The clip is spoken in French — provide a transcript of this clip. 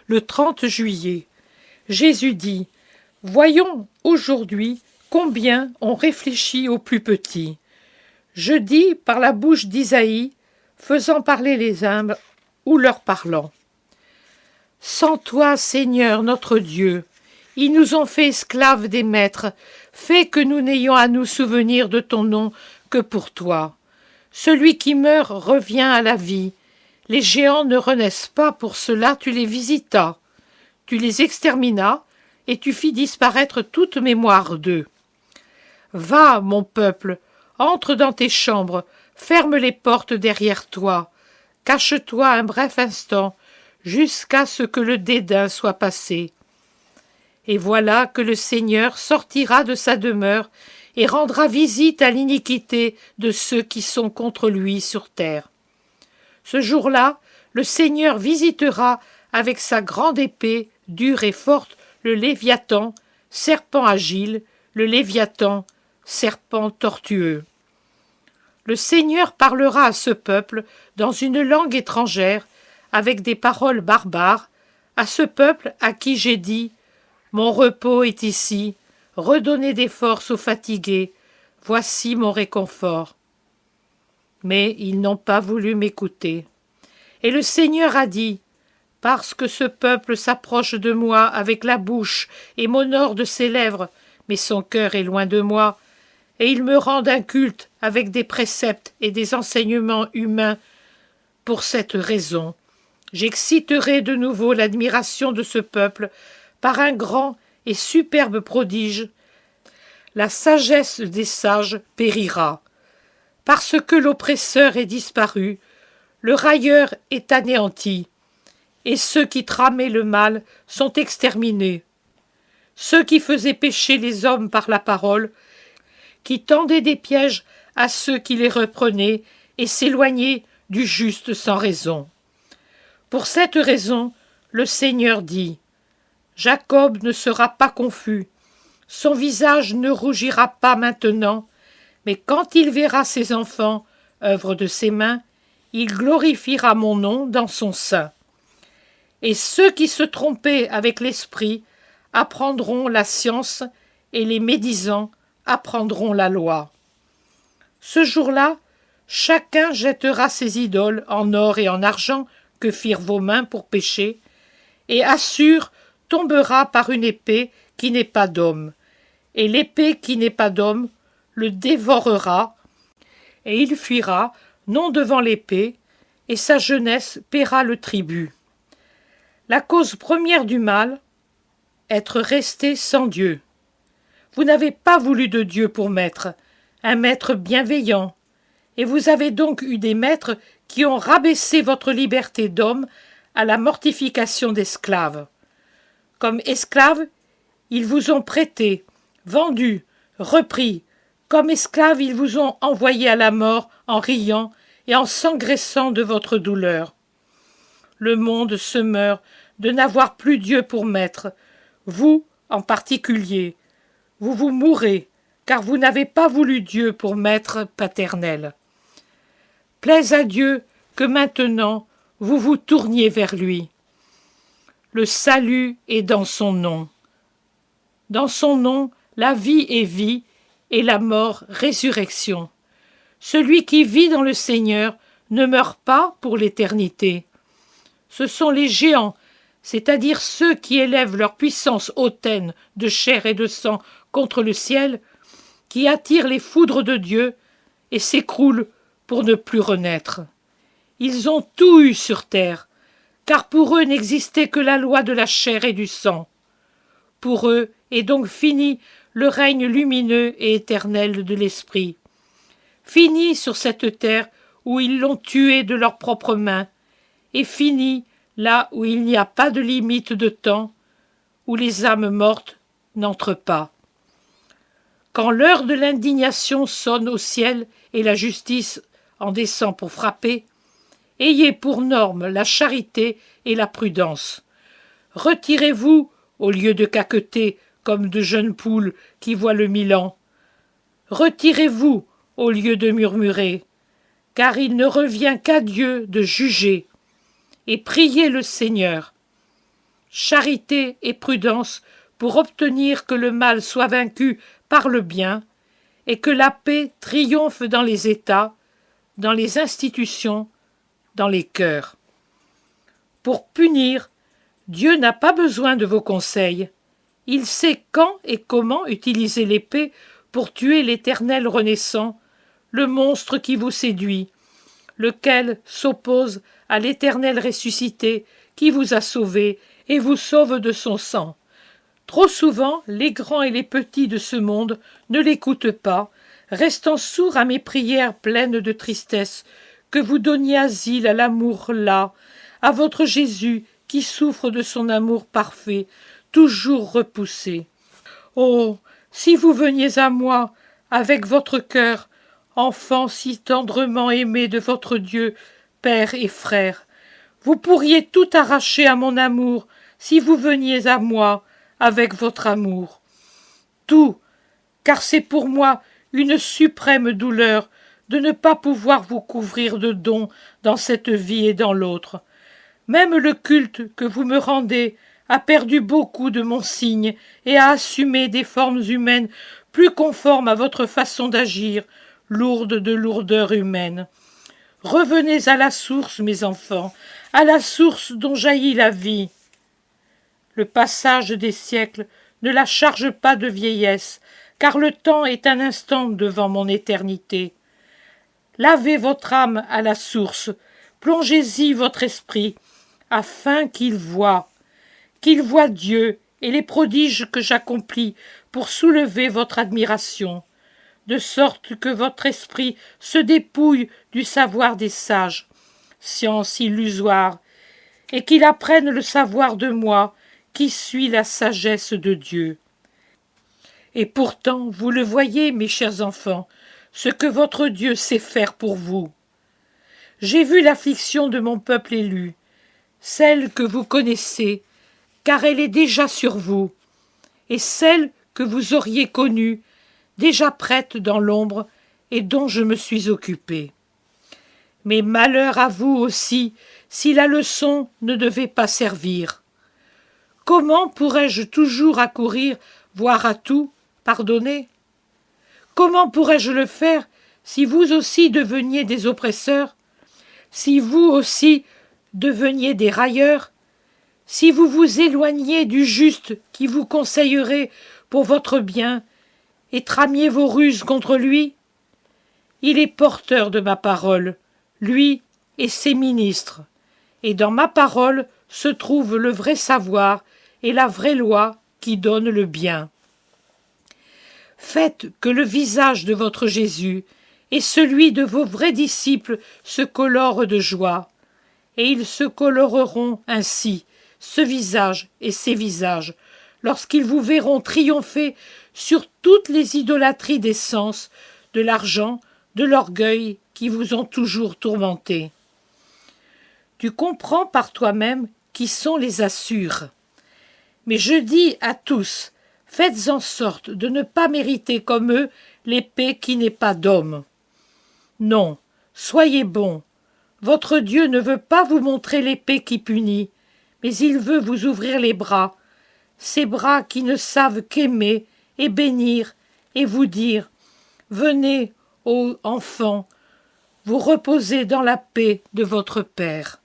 le 30 juillet. Jésus dit « Voyons aujourd'hui combien on réfléchit aux plus petits. » Je dis par la bouche d'Isaïe, faisant parler les humbles ou leur parlant. Sans toi, Seigneur notre Dieu, ils nous ont fait esclaves des maîtres, fais que nous n'ayons à nous souvenir de ton nom que pour toi. Celui qui meurt revient à la vie. Les géants ne renaissent pas, pour cela tu les visitas. Tu les exterminas, et tu fis disparaître toute mémoire d'eux. Va, mon peuple, entre dans tes chambres, ferme les portes derrière toi, cache-toi un bref instant, jusqu'à ce que le dédain soit passé. Et voilà que le Seigneur sortira de sa demeure et rendra visite à l'iniquité de ceux qui sont contre lui sur terre. Ce jour-là, le Seigneur visitera avec sa grande épée, dure et forte, le Léviathan, serpent agile, le Léviathan, serpent tortueux. Le Seigneur parlera à ce peuple dans une langue étrangère, avec des paroles barbares, à ce peuple à qui j'ai dit « Mon repos est ici, redonnez des forces aux fatigués, voici mon réconfort. » Mais ils n'ont pas voulu m'écouter. Et le Seigneur a dit « Parce que ce peuple s'approche de moi avec la bouche et m'honore de ses lèvres, mais son cœur est loin de moi, et ils me rendent un culte avec des préceptes et des enseignements humains. Pour cette raison, j'exciterai de nouveau l'admiration de ce peuple par un grand et superbe prodige. La sagesse des sages périra. Parce que l'oppresseur est disparu, le railleur est anéanti, et ceux qui tramaient le mal sont exterminés. Ceux qui faisaient pécher les hommes par la parole, qui tendaient des pièges à ceux qui les reprenaient et s'éloignaient du juste sans raison. Pour cette raison, le Seigneur dit « Jacob ne sera pas confus, son visage ne rougira pas maintenant, mais quand il verra ses enfants, œuvre de ses mains, il glorifiera mon nom dans son sein. Et ceux qui se trompaient avec l'esprit apprendront la science, et les médisants apprendront la loi. Ce jour-là, chacun jettera ses idoles en or et en argent que firent vos mains pour pécher, et Assur tombera par une épée qui n'est pas d'homme, et l'épée qui n'est pas d'homme le dévorera, et il fuira, non devant l'épée, et sa jeunesse paiera le tribut. La cause première du mal, être resté sans Dieu. Vous n'avez pas voulu de Dieu pour maître, un maître bienveillant, et vous avez donc eu des maîtres qui ont rabaissé votre liberté d'homme à la mortification d'esclaves. Comme esclaves, ils vous ont prêté, vendu, repris. Comme esclaves, ils vous ont envoyé à la mort en riant et en s'engraissant de votre douleur. Le monde se meurt de n'avoir plus Dieu pour maître, vous en particulier. Vous vous mourrez, car vous n'avez pas voulu Dieu pour maître paternel. Plaise à Dieu que maintenant vous vous tourniez vers lui. Le salut est dans son nom. Dans son nom, la vie est vie, et la mort résurrection. Celui qui vit dans le Seigneur ne meurt pas pour l'éternité. Ce sont les géants, c'est-à-dire ceux qui élèvent leur puissance hautaine de chair et de sang contre le ciel, qui attirent les foudres de Dieu et s'écroulent pour ne plus renaître. Ils ont tout eu sur terre, car pour eux n'existait que la loi de la chair et du sang. Pour eux est donc fini le règne lumineux et éternel de l'Esprit. Fini sur cette terre où ils l'ont tué de leurs propres mains, et fini là où il n'y a pas de limite de temps, où les âmes mortes n'entrent pas. Quand l'heure de l'indignation sonne au ciel et la justice en descend pour frapper, ayez pour norme la charité et la prudence. Retirez-vous au lieu de caqueter comme de jeunes poules qui voient le Milan. Retirez-vous au lieu de murmurer, car il ne revient qu'à Dieu de juger, et priez le Seigneur. charité et prudence pour obtenir que le mal soit vaincu par le bien et que la paix triomphe dans les États, dans les institutions, dans les cœurs. Pour punir, Dieu n'a pas besoin de vos conseils. Il sait quand et comment utiliser l'épée pour tuer l'Éternel renaissant, le monstre qui vous séduit, lequel s'oppose à l'Éternel ressuscité qui vous a sauvé et vous sauve de son sang. Trop souvent, les grands et les petits de ce monde ne l'écoutent pas, restant sourds à mes prières pleines de tristesse, que vous donniez asile à l'amour là, à votre Jésus qui souffre de son amour parfait, toujours repoussé. Oh, si vous veniez à moi, avec votre cœur, enfant si tendrement aimé de votre Dieu, Père et Frère, vous pourriez tout arracher à mon amour, si vous veniez à moi, avec votre amour. Tout, car c'est pour moi une suprême douleur de ne pas pouvoir vous couvrir de dons dans cette vie et dans l'autre. Même le culte que vous me rendez a perdu beaucoup de mon signe et a assumé des formes humaines plus conformes à votre façon d'agir, lourdes de lourdeur humaine. Revenez à la source, mes enfants, à la source dont jaillit la vie. Le passage des siècles ne la charge pas de vieillesse, car le temps est un instant devant mon éternité. Lavez votre âme à la source, plongez-y votre esprit, afin qu'il voie Dieu et les prodiges que j'accomplis pour soulever votre admiration, de sorte que votre esprit se dépouille du savoir des sages, science illusoire, et qu'il apprenne le savoir de moi, qui suis la sagesse de Dieu. Et pourtant, vous le voyez, mes chers enfants, ce que votre Dieu sait faire pour vous. J'ai vu l'affliction de mon peuple élu, celle que vous connaissez, car elle est déjà sur vous, et celle que vous auriez connue, déjà prête dans l'ombre, et dont je me suis occupé. Mais malheur à vous aussi, si la leçon ne devait pas servir. Comment pourrais-je toujours accourir, voire à tout, pardonner? Comment pourrais-je le faire si vous aussi deveniez des oppresseurs, si vous aussi deveniez des railleurs, si vous vous éloigniez du juste qui vous conseillerait pour votre bien et tramiez vos ruses contre lui? Il est porteur de ma parole, lui et ses ministres, et dans ma parole se trouve le vrai savoir et la vraie loi qui donne le bien. Faites que le visage de votre Jésus et celui de vos vrais disciples se colorent de joie, et ils se coloreront ainsi, ce visage et ces visages, lorsqu'ils vous verront triompher sur toutes les idolâtries des sens, de l'argent, de l'orgueil qui vous ont toujours tourmenté. Tu comprends par toi-même qui sont les Assurs. Mais je dis à tous, faites en sorte de ne pas mériter comme eux l'épée qui n'est pas d'homme. Non, soyez bons. Votre Dieu ne veut pas vous montrer l'épée qui punit, mais il veut vous ouvrir les bras, ces bras qui ne savent qu'aimer et bénir et vous dire « Venez, ô enfants, vous reposez dans la paix de votre Père ».